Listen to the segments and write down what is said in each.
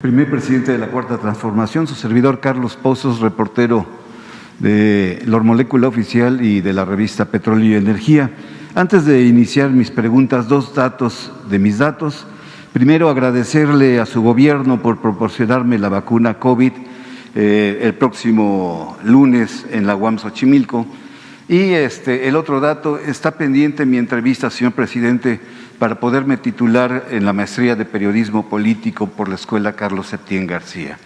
Primer presidente de la Cuarta Transformación, su servidor Carlos Pozos, reportero de La Molécula Oficial y de la revista Petróleo y Energía. Antes de iniciar mis preguntas, dos datos de mis datos. Primero, agradecerle a su gobierno por proporcionarme la vacuna COVID el próximo lunes en la UAM Xochimilco. Y el otro dato, está pendiente mi entrevista, señor presidente, para poderme titular en la maestría de periodismo político por la Escuela Carlos Septién García.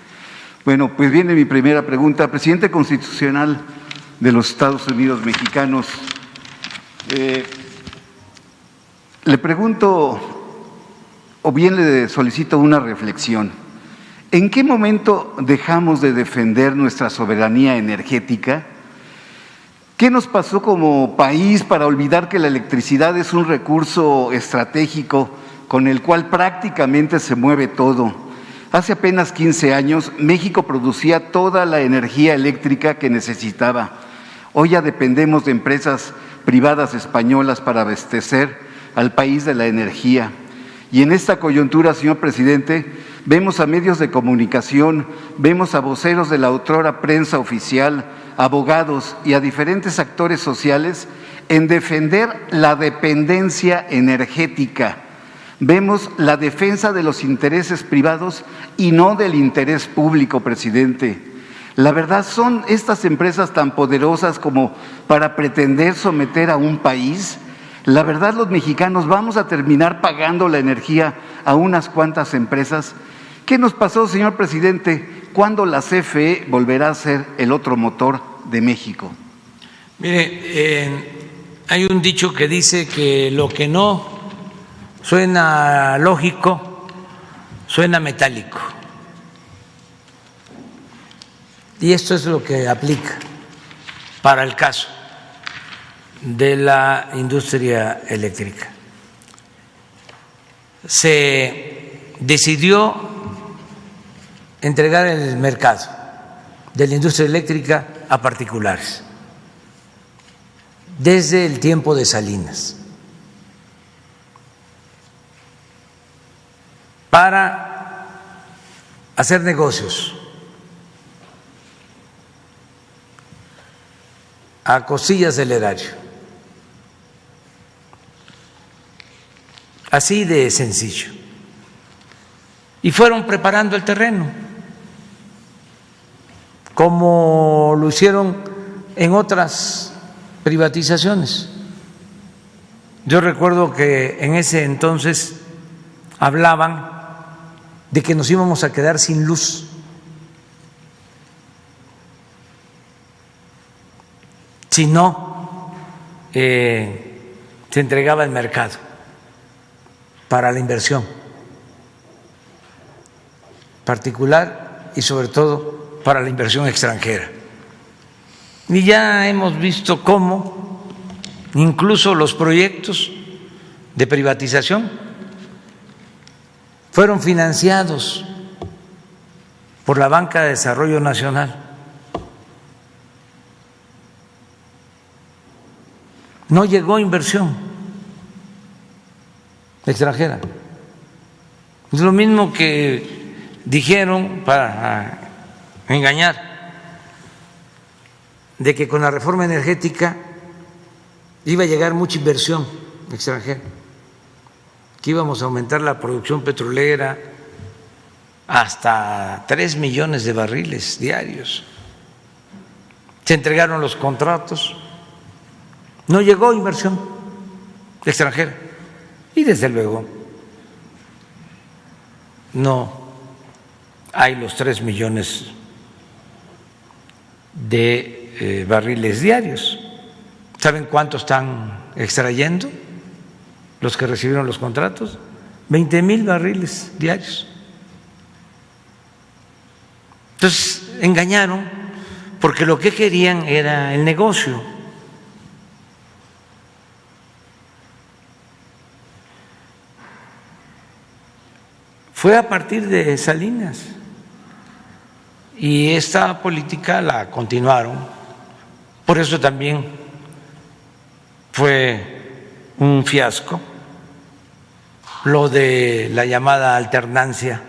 Bueno, pues viene mi primera pregunta. Presidente constitucional de los Estados Unidos mexicanos, le pregunto, o bien le solicito una reflexión. ¿En qué momento dejamos de defender nuestra soberanía energética? ¿Qué nos pasó como país para olvidar que la electricidad es un recurso estratégico con el cual prácticamente se mueve todo? Hace apenas 15 años, México producía toda la energía eléctrica que necesitaba. Hoy ya dependemos de empresas privadas españolas para abastecer al país de la energía. Y en esta coyuntura, señor presidente, vemos a medios de comunicación, vemos a voceros de la otrora prensa oficial, abogados y a diferentes actores sociales en defender la dependencia energética. Vemos la defensa de los intereses privados y no del interés público, presidente. La verdad, ¿son estas empresas tan poderosas como para pretender someter a un país? La verdad, los mexicanos vamos a terminar pagando la energía a unas cuantas empresas. ¿Qué nos pasó, señor presidente? ¿Cuándo la CFE volverá a ser el otro motor de México? Mire, hay un dicho que dice que lo que no suena lógico, suena metálico. Y esto es lo que aplica para el caso de la industria eléctrica. Se decidió entregar el mercado de la industria eléctrica a particulares desde el tiempo de Salinas para hacer negocios a costillas del erario. Así de sencillo. Y fueron preparando el terreno, como lo hicieron en otras privatizaciones. Yo recuerdo que en ese entonces hablaban de que nos íbamos a quedar sin luz. Si no se entregaba el mercado para la inversión particular y sobre todo para la inversión extranjera. Y ya hemos visto cómo incluso los proyectos de privatización fueron financiados por la Banca de Desarrollo Nacional. No llegó inversión extranjera. Es lo mismo que dijeron para engañar, de que con la reforma energética iba a llegar mucha inversión extranjera, que íbamos a aumentar la producción petrolera hasta 3 millones de barriles diarios. Se entregaron los contratos, no llegó inversión extranjera y desde luego no hay los 3 millones de barriles diarios. ¿Saben cuánto están extrayendo los que recibieron los contratos? 20,000 barriles diarios. Entonces engañaron porque lo que querían era el negocio. Fue a partir de Salinas. Y esta política la continuaron, por eso también fue un fiasco lo de la llamada alternancia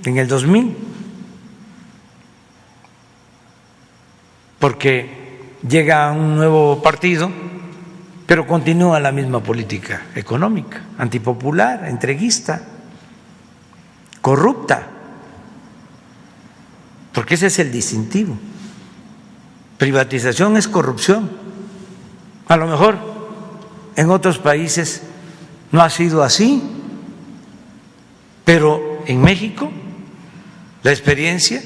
en el 2000, porque llega un nuevo partido, pero continúa la misma política económica, antipopular, entreguista, corrupta, porque ese es el distintivo. Privatización es corrupción. A lo mejor en otros países no ha sido así, pero en México la experiencia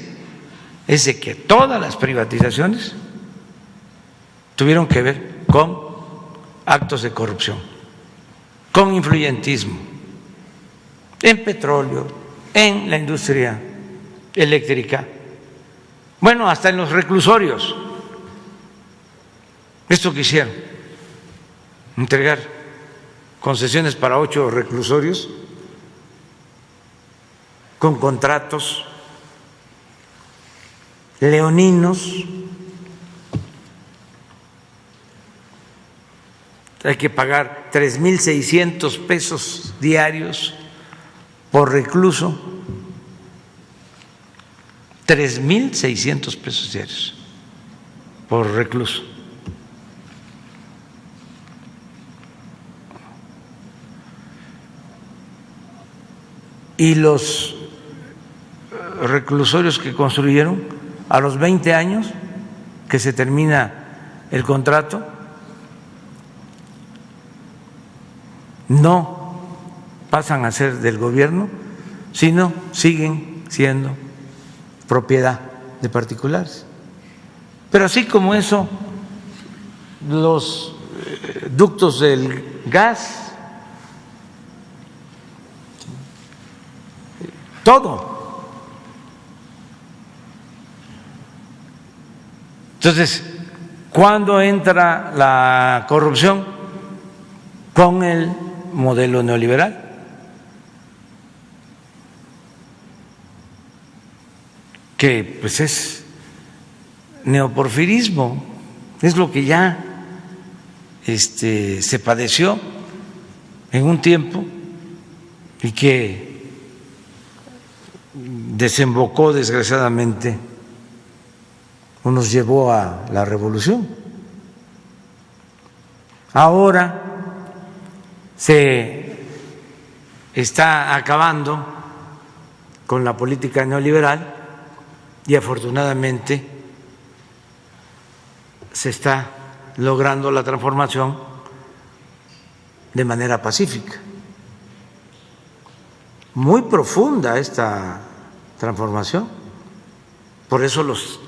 es de que todas las privatizaciones tuvieron que ver con actos de corrupción, con influyentismo, en petróleo, en la industria eléctrica, bueno, hasta en los reclusorios. Esto que hicieron, entregar concesiones para 8 reclusorios con contratos leoninos. Hay que pagar 3,600 pesos diarios por recluso, 3,600 pesos diarios por recluso. Y los reclusorios que construyeron, a los 20 años que se termina el contrato, no pasan a ser del gobierno, sino siguen siendo propiedad de particulares. Pero así como eso, los ductos del gas, todo. Entonces, ¿cuándo entra la corrupción? Con el modelo neoliberal, que pues es neoporfirismo, es lo que ya se padeció en un tiempo y que desembocó desgraciadamente o nos llevó a la revolución. Ahora se está acabando con la política neoliberal y afortunadamente se está logrando la transformación de manera pacífica. Muy profunda esta transformación, por eso los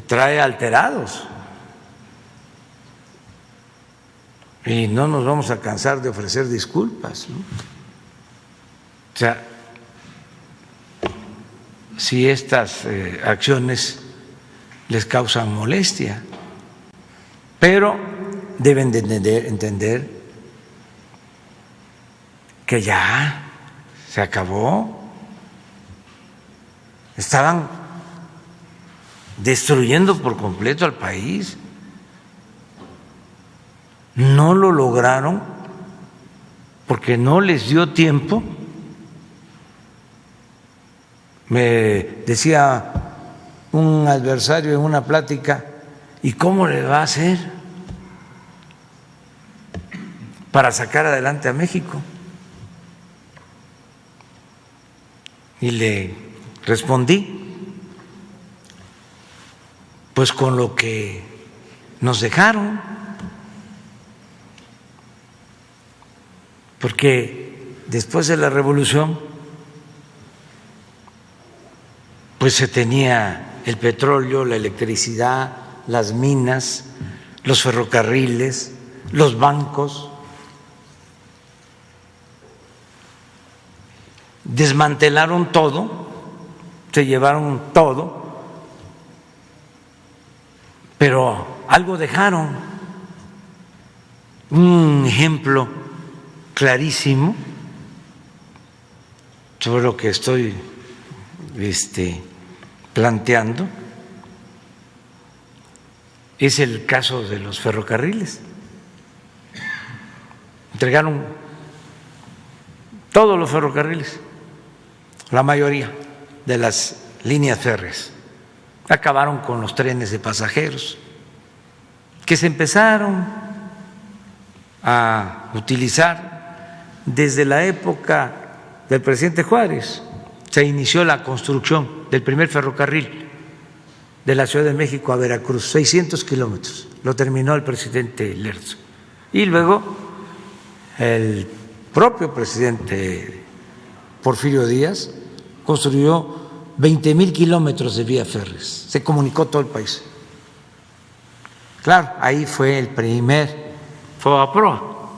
trae alterados. Y no nos vamos a cansar de ofrecer disculpas, ¿no? O sea, si estas acciones les causan molestia, pero deben de entender que ya se acabó. Estaban destruyendo por completo al país. No lo lograron porque no les dio tiempo. Me decía un adversario en una plática, ¿y cómo le va a hacer para sacar adelante a México? Y le respondí, pues con lo que nos dejaron, porque después de la revolución pues se tenía el petróleo, la electricidad, las minas, los ferrocarriles, los bancos. Desmantelaron todo, se llevaron todo, pero algo dejaron. Un ejemplo clarísimo sobre lo que estoy planteando es el caso de los ferrocarriles. Entregaron todos los ferrocarriles, la mayoría de las líneas férreas. Acabaron con los trenes de pasajeros, que se empezaron a utilizar desde la época del presidente Juárez. Se inició la construcción del primer ferrocarril de la Ciudad de México a Veracruz, 600 kilómetros, lo terminó el presidente Lerdo. Y luego el propio presidente Porfirio Díaz construyó 20,000 kilómetros de vías férreas, se comunicó todo el país. Claro, ahí fue el primer FOBAPROA,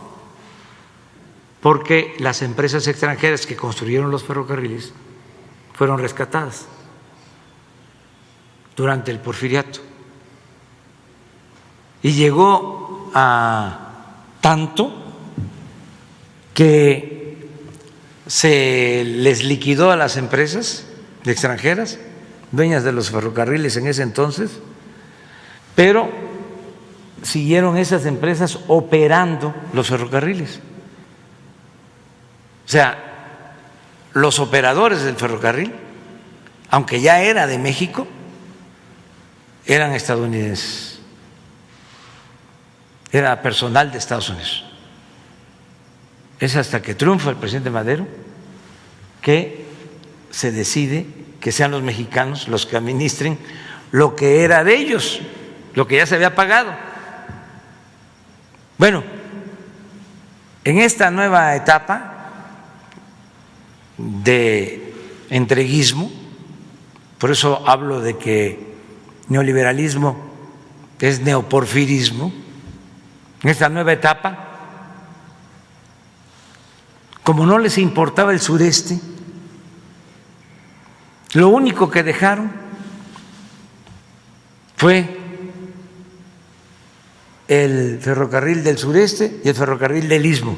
porque las empresas extranjeras que construyeron los ferrocarriles fueron rescatadas durante el porfiriato. Y llegó a tanto que se les liquidó a las empresas extranjeras, dueñas de los ferrocarriles en ese entonces, pero siguieron esas empresas operando los ferrocarriles. O sea, los operadores del ferrocarril, aunque ya era de México, eran estadounidenses, era personal de Estados Unidos. Es hasta que triunfa el presidente Madero que se decide que sean los mexicanos los que administren lo que era de ellos, lo que ya se había pagado. Bueno, en esta nueva etapa de entreguismo, por eso hablo de que neoliberalismo es neoporfirismo, en esta nueva etapa, como no les importaba el sureste, lo único que dejaron fue el ferrocarril del sureste y el ferrocarril del istmo.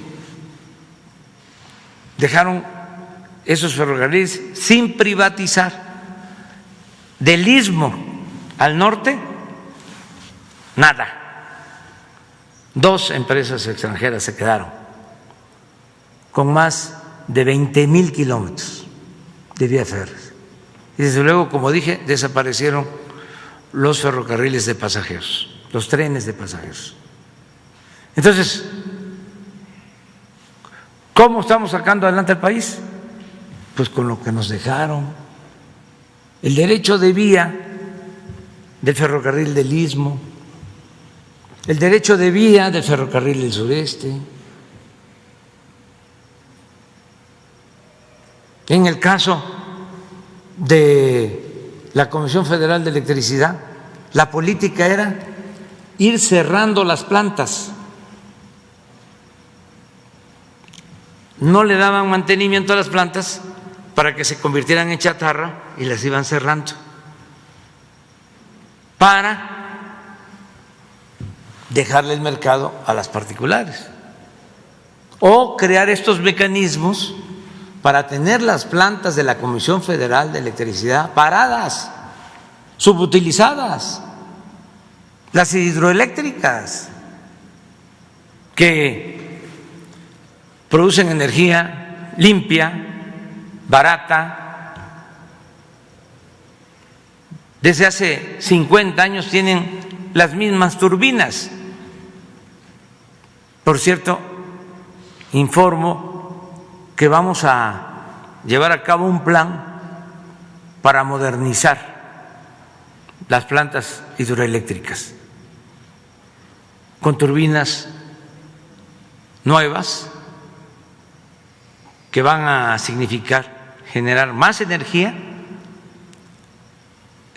Dejaron esos ferrocarriles sin privatizar. Del istmo al norte, nada. 2 empresas extranjeras se quedaron con más de 20,000 kilómetros de vías férreas. Y desde luego, como dije, desaparecieron los ferrocarriles de pasajeros, los trenes de pasajeros. Entonces, ¿cómo estamos sacando adelante al país? Pues con lo que nos dejaron. El derecho de vía del ferrocarril del istmo, el derecho de vía del ferrocarril del sureste. En el caso de la Comisión Federal de Electricidad, la política era ir cerrando las plantas. No le daban mantenimiento a las plantas para que se convirtieran en chatarra y las iban cerrando para dejarle el mercado a las particulares o crear estos mecanismos para tener las plantas de la Comisión Federal de Electricidad paradas, subutilizadas, las hidroeléctricas que producen energía limpia, barata. Desde hace 50 años tienen las mismas turbinas. Por cierto, informo que vamos a llevar a cabo un plan para modernizar las plantas hidroeléctricas con turbinas nuevas que van a significar generar más energía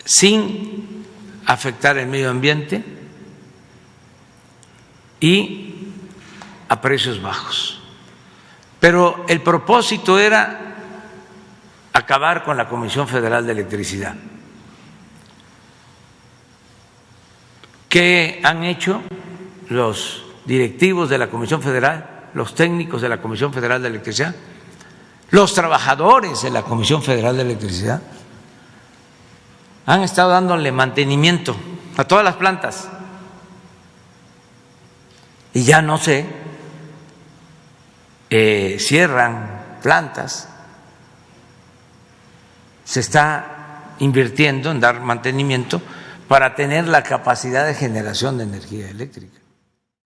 sin afectar el medio ambiente y a precios bajos. Pero el propósito era acabar con la Comisión Federal de Electricidad. ¿Qué han hecho los directivos de la Comisión Federal, los técnicos de la Comisión Federal de Electricidad, los trabajadores de la Comisión Federal de Electricidad? Han estado dándole mantenimiento a todas las plantas y ya no se cierran plantas, se está invirtiendo en dar mantenimiento para tener la capacidad de generación de energía eléctrica.